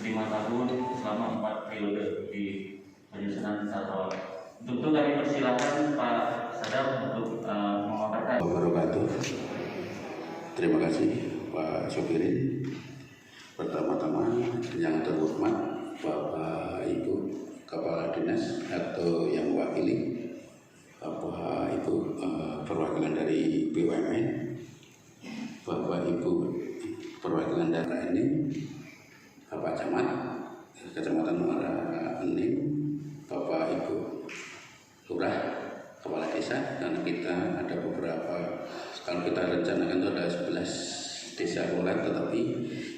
5 tahun selama 4 periode di penyusunan tata. Untuk itu kami persilahkan Pak Sadam untuk memaparkan. Wabarakatuh. Terima kasih Pak Sopirin. Pertama-tama yang terhormat Bapak Ibu Kepala Dinas atau yang mewakili, Bapak Ibu perwakilan dari BUMN, Bapak Ibu perwakilan dari ini, Bapak Camat Kecamatan Muara Enim, Bapak Ibu Lurah, Kepala Desa, dan kita ada beberapa, kalau kita rencanakan itu ada 11 desa rural, tetapi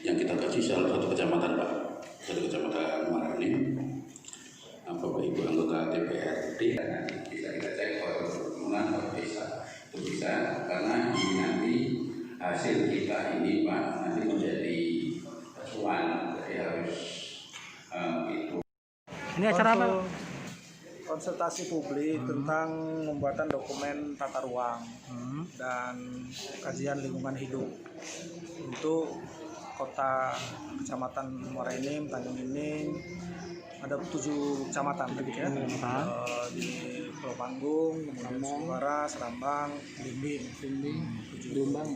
yang kita kaji salah satu kecamatan Pak, satu kecamatan Muara Enim, Bapak Ibu anggota DPRD, bisa kita cek kalau perkebunan desa itu bisa, karena ini nanti hasil kita ini Pak nanti menjadi acuan, jadi harus itu. Ini acara apa? Konsultasi publik tentang pembuatan dokumen tata ruang dan kajian lingkungan hidup untuk kota Kecamatan Muara Enim, Tanjung Enim, ada 7 kecamatan ya, di Pulau Panggung, kemudian Sumbawa, Serambang, Blimbing, Berumbang,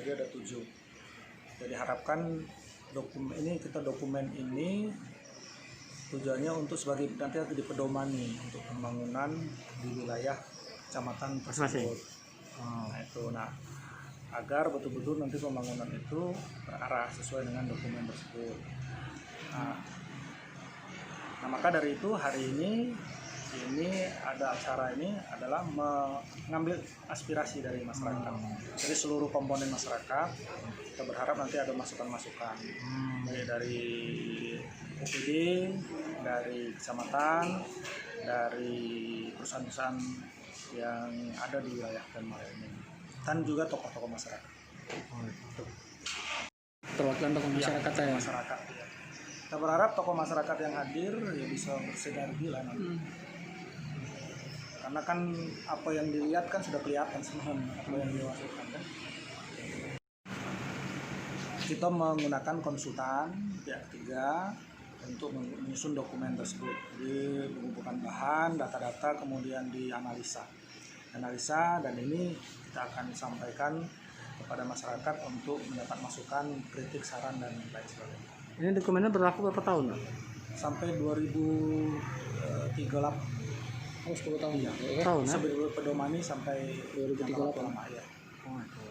jadi ada 7. Jadi harapkan dokumen ini tujuannya untuk sebagai nanti dipedomani untuk pembangunan di wilayah kecamatan tersebut. Agar betul-betul nanti pembangunan itu terarah sesuai dengan dokumen tersebut. Nah, maka dari itu hari ini ada acara ini adalah mengambil aspirasi dari masyarakat. Jadi seluruh komponen masyarakat, kita berharap nanti ada masukan-masukan dari OPD, dari kecamatan, dari perusahaan-perusahaan yang ada di wilayah Muara Enim, dan juga tokoh-tokoh masyarakat. Perwakilan tokoh masyarakat ya. Masyarakat, ya. Kita berharap tokoh masyarakat yang hadir ya bisa bersinergi lah nanti. Karena kan apa yang dilihat kan sudah kelihatan semua apa yang dimaksudkan kan. Kita menggunakan konsultan pihak ketiga untuk menyusun dokumen tersebut. Jadi mengumpulkan bahan, data-data, kemudian dianalisa, dan ini kita akan sampaikan kepada masyarakat untuk mendapat masukan, kritik, saran, dan lain sebagainya. Ini dokumennya berlaku berapa tahun? Sampai 2038. Oh, 10 tahun ya? Tahun, sampai pedomani sampai 2038 ya. Oh, itu.